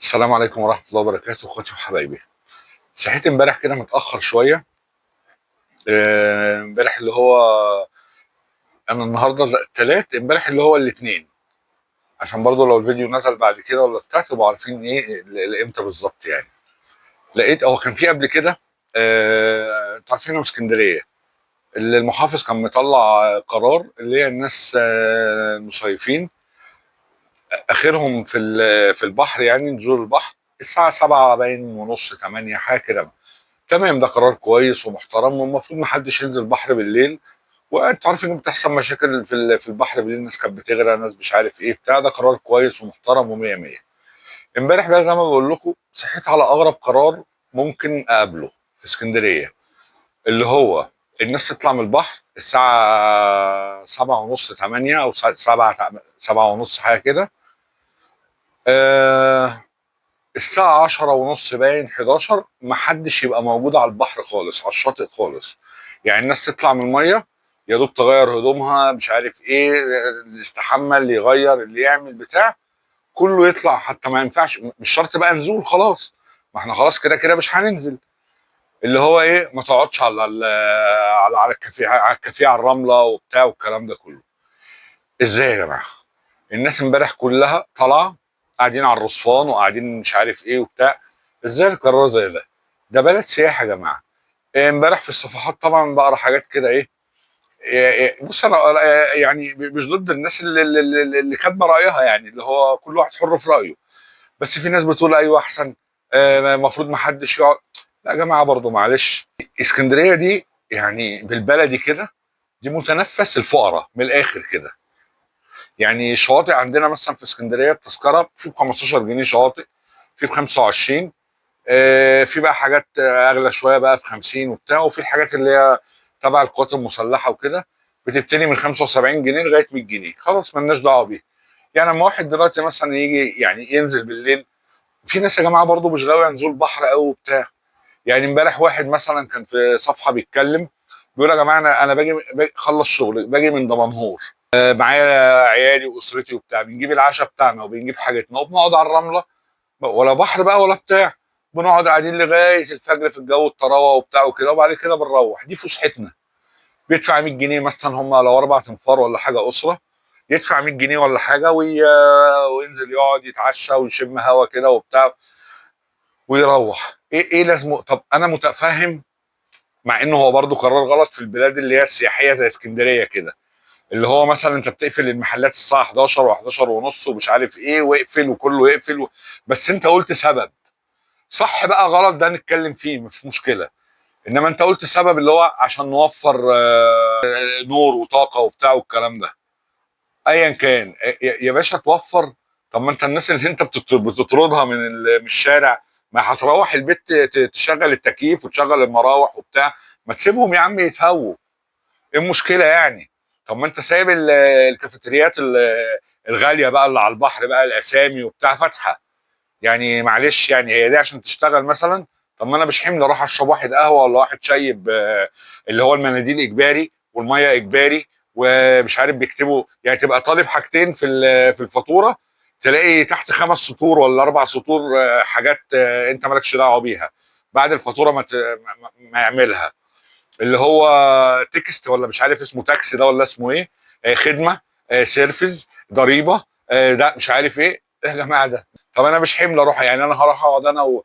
السلام عليكم ورحمة الله وبركاته، اخواتي وحبايبي. صحيت امبارح كده متأخر شوية. امبارح اللي هو انا النهارده التلات، امبارح اللي هو الاثنين، عشان برضو لو الفيديو نزل بعد كده ولا بتاع تبقوا عارفين ايه امتى بالظبط يعني. لقيت هو كان في قبل كده. انتوا عارفين إنه اسكندرية اللي المحافظ كان مطلع قرار اللي هي الناس المصيفين اخرهم في البحر، يعني نزول البحر الساعة 7 باين ونص 8 حاجة كده. تمام، ده قرار كويس ومحترم، والمفروض ما حدش ينزل البحر بالليل. وانت عارف ان بتحصل مشاكل في البحر بالليل، ناس كانت بتغرق، ناس مش عارف ايه بتاع. ده قرار كويس ومحترم ومية مية. امبارح بقى زي ما بقول لكم صحيت على اغرب قرار ممكن اقابله في اسكندريه، اللي هو الناس تطلع من البحر الساعه 7 ونص 8 او 7 ونص حاجه كده. آه الساعة 10 ونص باين 11 محدش يبقى موجود على البحر خالص، على الشاطئ خالص. يعني الناس تطلع من المية يا دوب تغير هدومها، مش عارف ايه، اللي يستحمى، اللي يغير، اللي يعمل بتاع، كله يطلع. حتى ما ينفعش، مش شرط بقى نزول خلاص، ما احنا خلاص كده كده مش هننزل. اللي هو ايه، ما تقعدش على الكافيه، على الرملة وبتاع والكلام ده كله. ازاي يا جماعة؟ الناس امبارح كلها طالعه، قاعدين على الرصفان وقاعدين مش عارف ايه وبتاع. ازاي القرار زي ده؟ ده بلد سياحه يا جماعه. امبارح في الصفحات طبعا بقرا حاجات كده ايه. بص انا يعني مش ضد الناس اللي كاتبه رايها، يعني اللي هو كل واحد حر في رايه. بس في ناس بتقول ايوه احسن، المفروض ما حدش يقعد. لا يا جماعه، برضو معلش. اسكندريه دي يعني بالبلدي كده، دي متنفس الفقراء من الاخر كده. يعني الشواطئ عندنا مثلا في اسكندريه التذكره في ب 15 جنيه شواطئ، في ب 25. في بقى حاجات اغلى شويه بقى ب 50 وبتاع، وفي الحاجات اللي هي تبع القوات المسلحه وكده بتبتدي من 75 جنيه لغايه 100 جنيه، خلاص مالناش دعوه بيها. يعني لما واحد دلوقتي مثلا يجي يعني ينزل بالليل، في ناس يا جماعه برضو مش غاويه نزول بحر قوي وبتاع. يعني امبارح واحد مثلا كان في صفحه بيتكلم، بيقول يا جماعه انا باجي اخلص شغل، باجي من دمنهور، معايا عيالي واسرتي وبتاع، بنجيب العشاء بتاعنا وبنجيب حاجتنا وبنقعد على الرمله، ولا بحر بقى ولا بتاع. بنقعد قاعدين لغايه الفجر في الجو الطراوه وبتاع وكده، وبعد كده بنروح. دي فسحتنا. بيدفع 100 جنيه مثلا، هم لو اربع تنفار ولا حاجه اسره، يدفع 100 جنيه ولا حاجه وينزل يقعد يتعشى ويشم هوا كده وبتاع ويروح. ايه لازمه؟ طب انا متفهم، مع انه هو برضو قرار غلط في البلاد اللي هي السياحيه زي اسكندريه كده، اللي هو مثلا انت بتقفل المحلات الساعه 11 و11 ونص ومش عارف ايه، واقفل وكله يقفل بس انت قلت سبب. صح بقى غلط ده نتكلم فيه مش مشكله، انما انت قلت سبب اللي هو عشان نوفر نور وطاقه وبتاع والكلام ده. ايا كان يا باشا توفر. طب ما انت الناس اللي انت بتطردها من الشارع، ما هتروح البيت تشغل التكييف وتشغل المراوح وبتاع، ما تسيبهم يا عم يتهووا. ايه المشكله يعني؟ طب ما انت سايب الكافيتريات الغاليه بقى اللي على البحر بقى، الاسامي وبتاع فاتحه. يعني معلش، يعني هي دي عشان تشتغل مثلا؟ طب ما انا مش حمل اروح اشرب واحد قهوه ولا واحد شاي اللي هو المناديل اجباري والميه اجباري، ومش عارف بيكتبوا يعني تبقى طالب حاجتين في الفاتوره، تلاقي تحت 5 سطور ولا 4 سطور حاجات انت مالكش دعوه بيها. بعد الفاتوره ما يعملها، اللي هو تكست ولا مش عارف اسمه تاكسي ده ولا اسمه ايه، خدمه، سيرفيس، ضريبه، ده مش عارف ايه. ايه يا جماعه ده؟ طب انا مش حمل اروح، يعني انا هروح اقعد انا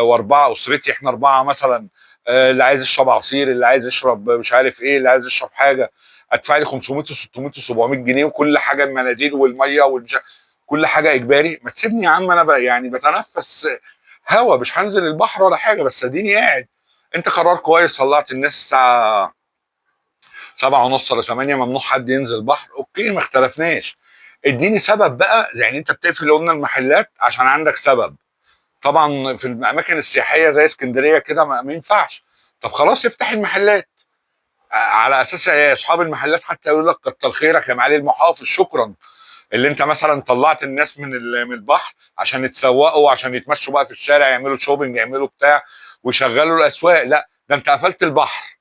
واربعه اسرتي، احنا اربعه مثلا، اللي عايز يشرب عصير، اللي عايز يشرب مش عارف ايه، اللي عايز يشرب حاجه، ادفع لي 500 و600 و700 جنيه وكل حاجه، المناديل والميه كل حاجه اجباري؟ ما تسيبني يا عم انا بقى يعني بتنفس هوا، مش هنزل البحر ولا حاجه بس اديني قاعد. انت قرار كويس، طلعت الناس الساعه 7 ونص ولا 8 ممنوع حد ينزل بحر، اوكي ما اختلفناش. اديني سبب بقى، يعني انت بتقفل قلنا المحلات عشان عندك سبب. طبعا في الاماكن السياحيه زي اسكندريه كده ما ينفعش. طب خلاص افتح المحلات، على اساس ايه اصحاب المحلات حتى يقول لك كتر خيرك يا معالي المحافظ، شكرا اللي انت مثلا طلعت الناس من البحر عشان يتسوقوا، عشان يتمشوا بقى في الشارع، يعملوا شوبينج، يعملوا بتاع ويشغلوا الاسواق. لا ده انت قفلت البحر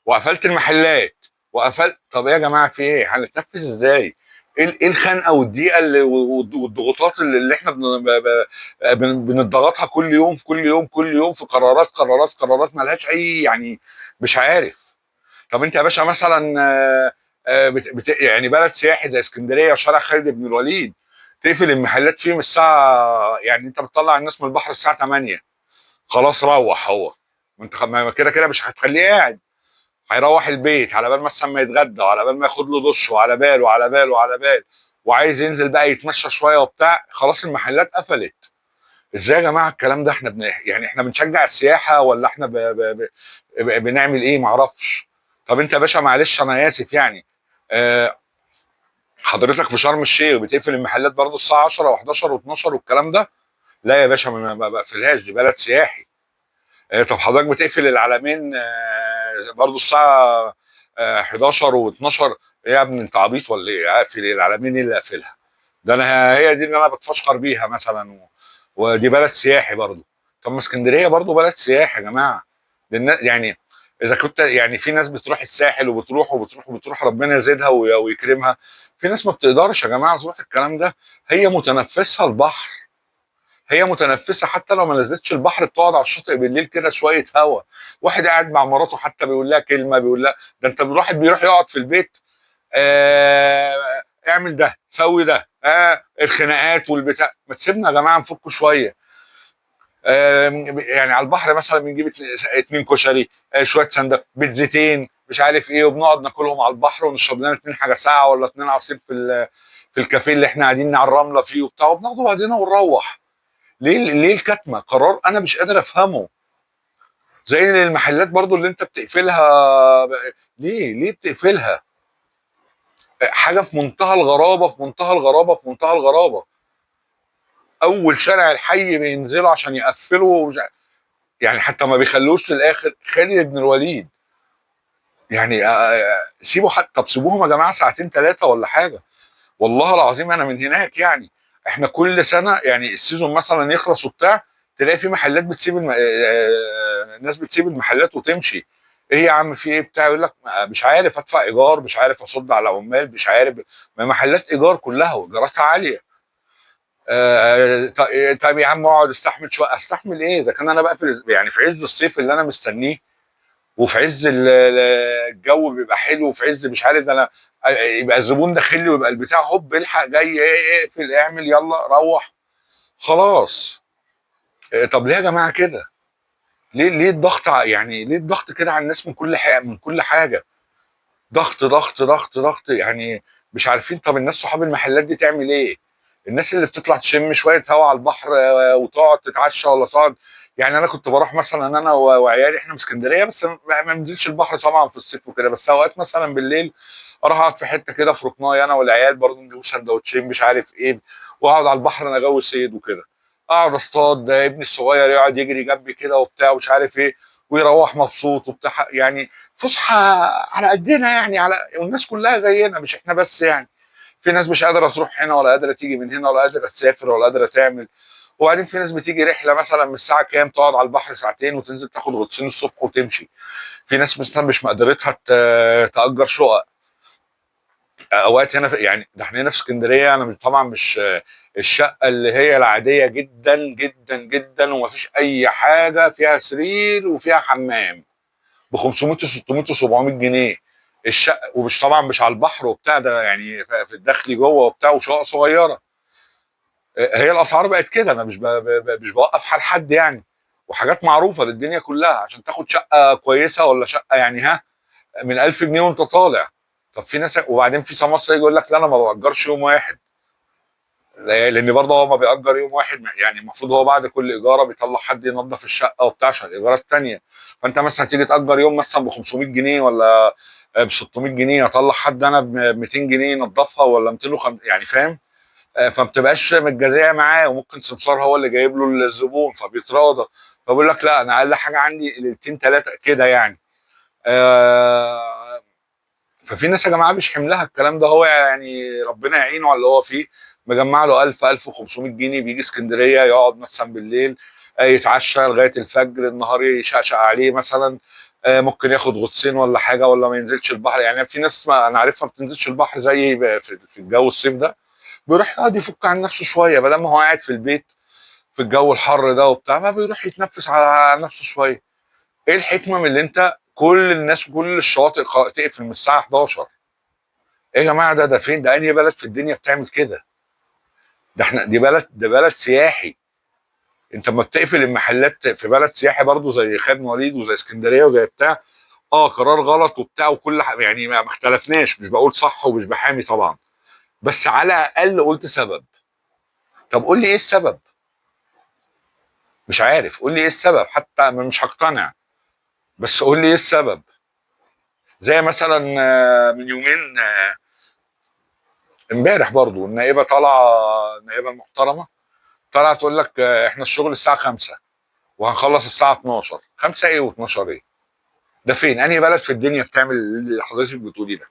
وقفلت المحلات وقفلت. طب ايه يا جماعه، في ايه؟ هنتنفس ازاي؟ ايه الخنقه والضيقه والضغوطات اللي احنا بنضغطها كل يوم في كل يوم كل يوم في قرارات قرارات قرارات مالهاش اي يعني. مش عارف. طب انت يا باشا مثلا يعني بلد سياحي زي اسكندريه وشارع خالد بن الوليد، تقفل المحلات فيه من الساعه، يعني انت بتطلع الناس من البحر الساعه 8، خلاص روح هو. ما انت كده كده مش هتخليه قاعد، هيروح البيت على بال مثلا ما يتغدى وعلى بال ما ياخد له دش وعلى بال وعلى بال وعلى بال، وعايز ينزل بقى يتمشى شويه وبتاع، خلاص المحلات قفلت. ازاي يا جماعه الكلام ده؟ احنا يعني احنا بنشجع السياحه ولا احنا بنعمل ايه؟ معرفش. طب انت يا باشا معلش انا اسف يعني، آه، حضرتك في شرم الشيخ بتقفل المحلات برضه الساعه 10 و11 و12 والكلام ده؟ لا يا باشا ما بقفلهاش، دي بلد سياحي. طب حضرتك بتقفل العلمين برضه الساعه 11 و12؟ ايه يا ابني انت عبيط ولا ايه؟ اقفل إيه؟ العلمين ايه اللي اقفلها؟ ده انا هي دي اللي انا بتفشخر بيها مثلا ودي بلد سياحي برضه. طب ما اسكندريه برضه بلد سياحي يا جماعه. دي الناس يعني، اذا كنت يعني في ناس بتروح الساحل وبتروح وبتروح وبتروح ربنا يزيدها ويكرمها، في ناس ما بتقدرش يا جماعه تروح الكلام ده. هي متنفسها البحر، هي متنفسه حتى لو ما نزلتش البحر بتقعد على الشاطئ بالليل كده شويه هوا. واحد قاعد مع مراته حتى بيقول لها كلمه، بيقول لها ده انت الواحد بيروح يقعد في البيت، اعمل ده سوي ده، الخناقات والبتاع، ما تسيبنا يا جماعه نفكوا شويه. يعني على البحر مثلا بنجيب اتنين كشري، شويه سندوتش بيتزتين مش عارف ايه، وبنقعد ناكلهم على البحر ونشرب لنا اتنين حاجه ساعه ولا اتنين عصير في الكافيه اللي احنا قاعدين على الرمله فيه وبتاع، وبناخده بعدين ونروح. ليه الكتمه؟ قرار انا مش قادر افهمه. زي المحلات برضو اللي انت بتقفلها، ليه بتقفلها؟ حاجه في منتهى الغرابه في منتهى الغرابه في منتهى الغرابه. اول شارع الحي بينزلوا عشان يقفلوا يعني حتى ما بيخلوش للاخر. خالد بن الوليد يعني سيبوا حتى، طب سيبوهم يا جماعه ساعتين ثلاثه ولا حاجه. والله العظيم انا من هناك يعني، احنا كل سنه يعني السيزون مثلا يخلص وبتاع، تلاقي في محلات بتسيب الناس بتسيب المحلات وتمشي. ايه يا عم في ايه بتاع؟ يقول لك مش عارف ادفع ايجار، مش عارف اصد على عمال، مش عارف. ما محلات ايجار كلها وايجاراتها عاليه. طيب يا عم اقعد استحمل شويه. استحمل ايه اذا كان انا بقى يعني في عز الصيف اللي انا مستنيه، وفي عز الجو بيبقى حلو، وفي عز مش عارف ده انا يبقى الزبون داخل لي ويبقى البتاع هوب الحق جاي اقفل اعمل يلا روح خلاص. طب ليه يا جماعه كده؟ ليه الضغط يعني ليه الضغط كده على الناس من كل حاجه من كل حاجه؟ ضغط ضغط ضغط ضغط يعني. مش عارفين. طب الناس صحاب المحلات دي تعمل ايه؟ الناس اللي بتطلع تشم شويه هوا على البحر وتقعد تتعشى ولا تقعد. يعني انا كنت بروح مثلا انا وعيالي، احنا من اسكندريه بس ما بننزلش البحر طبعا في الصيف وكده، بس اوقات مثلا بالليل اروح اقعد في حته كده في ركنايه انا والعيال برضه نجيب سندوتشين مش عارف ايه، واقعد على البحر انا غاوي صيد وكده. اقعد اصطاد، ابني الصغير يقعد يجري جنبي كده وبتاع ومش عارف ايه، ويروح مبسوط وبتاع يعني. فسحه على قدنا يعني، على والناس كلها زينا مش احنا بس يعني. في ناس مش قادره تروح هنا ولا قادره تيجي من هنا ولا قادره تسافر ولا قادره تعمل. وبعدين في ناس بتيجي رحله مثلا من الساعه كام تقعد على البحر ساعتين وتنزل تاخد غطسين الصبح وتمشي. في ناس مثلا مش مقدرتها تاجر شقق. اوقات هنا يعني ده احنا هنا في اسكندريه، انا طبعا مش الشقه اللي هي العاديه جدا جدا جدا ومفيش اي حاجه فيها سرير وفيها حمام ب 500 و600 و700 جنيه الشقه، ومش طبعا مش على البحر وبتاع ده يعني في الداخلي جوه وبتاع وشقق صغيره. هي الاسعار بقت كده، انا مش بوقف حال حد يعني. وحاجات معروفه للدنيا كلها عشان تاخد شقه كويسه ولا شقه يعني ها من 1000 جنيه وانت طالع. طب في ناس، وبعدين في سماسرة يجي يقول لك لا انا ما باجرش يوم واحد. لان برضه هو ما بيأجر يوم واحد يعني، المفروض هو بعد كل ايجاره بيطلع حد ينظف الشقه وبتاع عشان الايجارات الثانيه. فانت مثلا تيجي تأجر يوم مثلا ب 500 جنيه ولا ب 600 جنيه، اطلع حد انا ب 200 جنيه ينظفها ولا 200 يعني فاهم؟ فما بتبقاش متجازيه معاه، وممكن سمسار هو اللي جايب له الزبون فبيتراضى. فبيقول لك لا انا اقل حاجه عندي ليلتين ثلاثه كده يعني. ففي ناس يا جماعه مش حملها الكلام ده، هو يعني ربنا يعينه على اللي هو فيه. مجمع له 1000 1500 جنيه، بيجي اسكندريه يقعد مثلا بالليل يتعشى لغايه الفجر، النهار يشقشق عليه مثلا، ممكن ياخد غطسين ولا حاجه، ولا ما ينزلش البحر. يعني في ناس ما انا عارفها ما بتنزلش البحر زي في الجو الصيف ده، بيروح يقعد يفك عن نفسه شويه بدل ما هو قاعد في البيت في الجو الحر ده وبتاع، ما بيروح يتنفس على نفسه شويه. ايه الحكمه من اللي انت كل الناس وكل الشواطئ تقفل من الساعه 11؟ ايه يا جماعه، ده فين؟ ده انهي بلد في الدنيا بتعمل كده؟ ده احنا ده بلد سياحي. انت لما بتقفل المحلات في بلد سياحي برضو زي خالد وليد وزي اسكندريه وزي بتاع، قرار غلط وبتاع وكل يعني ما اختلفناش، مش بقول صح ومش بحامي طبعا، بس على الاقل قلت سبب. طب قول لي ايه السبب؟ مش عارف، قول لي ايه السبب، حتى أنا مش هقتنع، بس قول لي ايه السبب. زي مثلا من يومين، امبارح برضو النائبه طالعه، النائبه المحترمه طالعه تقول لك احنا الشغل الساعه 5 وهنخلص الساعه 12. 5 ايه و12 ايه؟ ده فين؟ انهي بلد في الدنيا بتعمل اللي حضرتك بتقوليه ده؟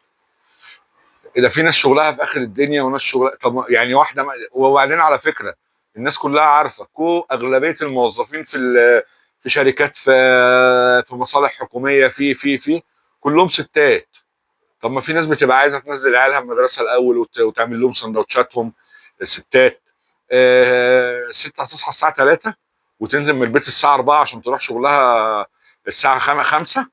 اذا في ناس شغلها في اخر الدنيا وناس شغلها، طب يعني واحده وبعدين على فكره الناس كلها عارفه، اغلبيه الموظفين في شركات، في مصالح حكوميه، في كلهم ستات. طب ما في ناس بتبقى عايزه تنزل عيالها من المدرسه الاول وتعمل لهم سندوتشاتهم، الستات. الست هتصحى الساعه 3 وتنزل من البيت الساعه 4 عشان تروح شغلها الساعه 5.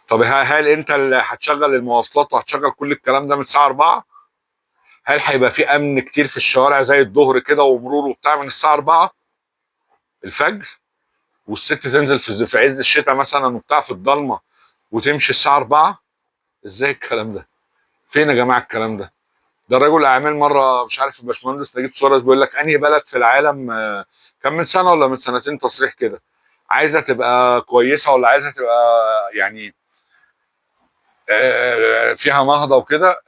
طب هل انت اللي هتشغل المواصلات وهتشغل كل الكلام ده من الساعه 4؟ هل هيبقى في امن كتير في الشوارع زي الظهر كده ومرور وبتاع من الساعه 4 الفجر، والست تنزل في عز الشتاء مثلا وبتاع في الضلمه وتمشي الساعه 4؟ ازاي الكلام ده؟ فين يا جماعه الكلام ده؟ ده رجل اعمال مره، مش عارف الباشمهندس نجيب سوارez بيقول لك انهي بلد في العالم، كان من سنه ولا من سنتين تصريح كده، عايزه تبقى كويسه ولا عايزه تبقى يعني فيها نهضه وكده،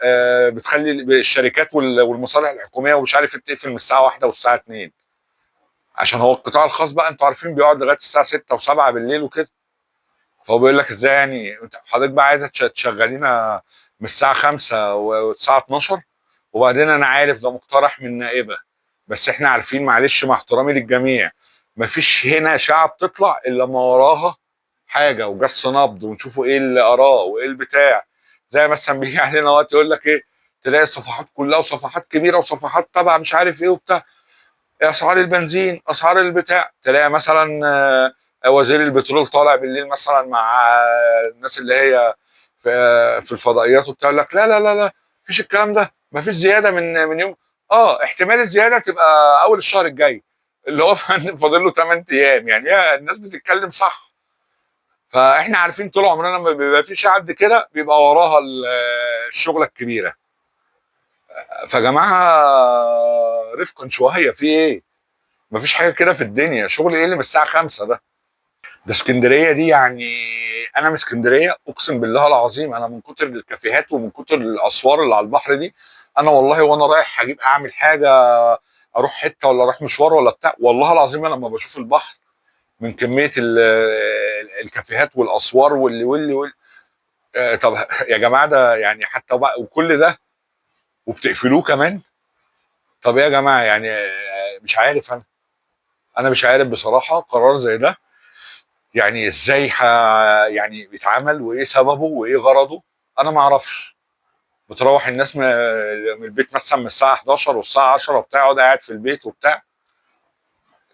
بتخلي الشركات والمصالح الحكوميه ومش عارف تقفل من الساعه 1 والساعه 2، عشان هو القطاع الخاص بقى انتوا عارفين بيقعد لغايه الساعه 6 و7 بالليل وكده. فهو بيقول لك ازاي يعني حضرتك بقى عايزه تشغلينا من الساعه 5 والساعه 12؟ وبعدين انا عارف ده مقترح من نائبه، بس احنا عارفين معلش مع احترامي للجميع، مفيش هنا اشاعه بتطلع الا ما وراها حاجه وجس نبض ونشوفوا ايه اللي اراه وايه البتاع. زي مثلا بيجي علينا وقت يقول لك ايه، تلاقي الصفحات كلها وصفحات كبيره وصفحات تبع مش عارف ايه وبتاع، اسعار البنزين اسعار البتاع، تلاقي مثلا وزير البترول طالع بالليل مثلا مع الناس اللي هي في الفضائيات وبتاع، يقول لك لا لا لا لا، مفيش الكلام ده، مفيش زياده من يوم. احتمال الزياده تبقى اول الشهر الجاي اللي هو فاضل له 8 ايام، يعني هي الناس بتتكلم صح. فاحنا عارفين طول عمرنا لما بيبقى في شعب كده بيبقى وراها الشغله الكبيره. فيا جماعه رفقا شويه، في ايه؟ مفيش حاجه كده في الدنيا، شغل ايه اللي من الساعه 5 ده؟ ده اسكندريه دي يعني، انا من اسكندريه اقسم بالله العظيم، انا من كتر الكافيهات ومن كتر الاسوار اللي على البحر دي، انا والله وانا رايح هجيب اعمل حاجه، اروح حته ولا اروح مشوار ولا بتاع، والله العظيم انا لما بشوف البحر من كميه الكافيهات والاسوار واللي طب يا جماعه ده يعني حتى بقى وكل ده وبتقفلوه كمان؟ طب يا جماعه يعني مش عارف انا مش عارف بصراحه قرار زي ده يعني ازاي يعني بيتعمل وايه سببه وايه غرضه. انا ما اعرفش. بتروح الناس من البيت مثلا من الساعه 11 والساعه 10 وبتاع، يقعد قاعد في البيت وبتاع،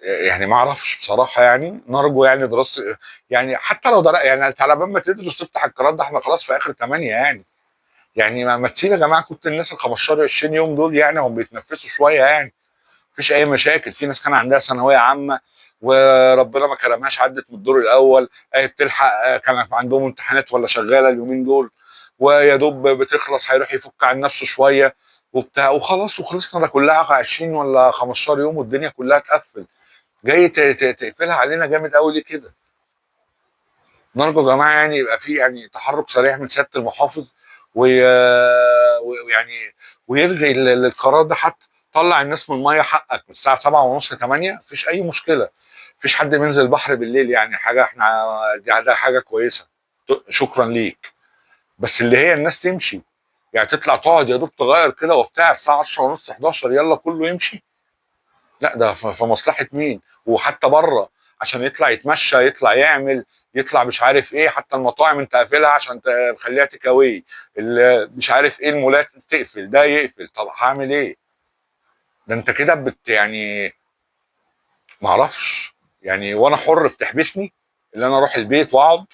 يعني ما اعرفش بصراحه. يعني نرجو يعني دراسه، يعني حتى لو يعني انت على بال ما تدرس تفتح القرار ده احنا خلاص في اخر 8 يعني. يعني ما تسيب يا جماعه كنت الناس ال 15 20 يوم دول يعني هم بيتنفسوا شويه يعني، مفيش اي مشاكل. في ناس كان عندها ثانويه عامه وربنا ما كرمهاش عدت من الدور الاول، بتلحق، كان عندهم امتحانات ولا شغاله اليومين دول، ويا دوب بتخلص هيروح يفك عن نفسه شويه وبتاع وخلاص وخلصنا. ده كلها 20 ولا 15 يوم والدنيا كلها تقفل، جاي تقفلها علينا جامد قوي ليه كده؟ نرجو يا جماعه يعني يبقى في يعني تحرك سريع من سياده المحافظ، ويعني ويلغي القرار ده. حتى طلع الناس من الميه حقك من الساعه 7 ونص 8 مفيش اي مشكله، مفيش حد بينزل البحر بالليل يعني حاجه احنا ده حاجه كويسه، شكرا ليك. بس اللي هي الناس تمشي، يعني تطلع تقعد يا دوب تغير كده وبتاع الساعه 10 ونص 11 يلا كله يمشي؟ لا ده في مصلحه مين؟ وحتى بره عشان يطلع يتمشى، يطلع يعمل، يطلع مش عارف ايه. حتى المطاعم انت قافلها عشان تخليها تيك اواي، مش عارف ايه، المولات تقفل، ده يقفل. طب هعمل ايه؟ ده انت كده يعني معرفش يعني. وانا حر في تحبسني اللي انا اروح البيت واقعد؟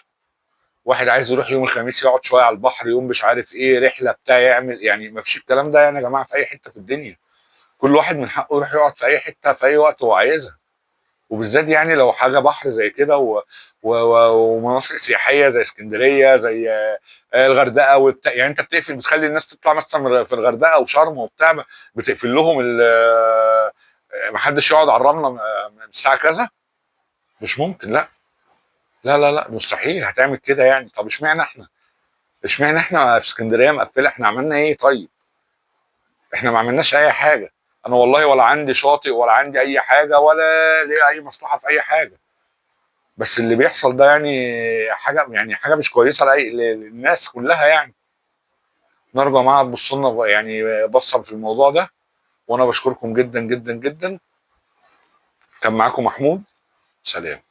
واحد عايز يروح يوم الخميس يقعد شويه على البحر، يوم مش عارف ايه رحله بتاع يعمل، يعني ما فيش الكلام ده يعني يا جماعه في اي حته في الدنيا. كل واحد من حقه يروح يقعد في اي حته في اي وقت هو عايزها. وبالذات يعني لو حاجه بحر زي كده ومناطق سياحيه زي اسكندريه، زي الغردقه وبتاع. يعني انت بتقفل، بتخلي الناس تطلع مثلا في الغردقه وشرم وبتاع، بتقفل لهم ما حدش يقعد على الرمله من الساعه كذا؟ مش ممكن، لا. لا لا لا، مستحيل هتعمل كده يعني. طب اشمعنى احنا؟ اشمعنى احنا في اسكندريه مقفله؟ احنا عملنا ايه طيب؟ احنا ما عملناش اي حاجه. انا والله ولا عندي شاطئ ولا عندي اي حاجه ولا ليه اي مصلحه في اي حاجه. بس اللي بيحصل ده يعني حاجه، يعني حاجه مش كويسه للناس كلها يعني. نرجو يا جماعه تبصوا لنا يعني بصوا في الموضوع ده. وانا بشكركم جدا جدا جدا. كان معاكم محمود. سلام.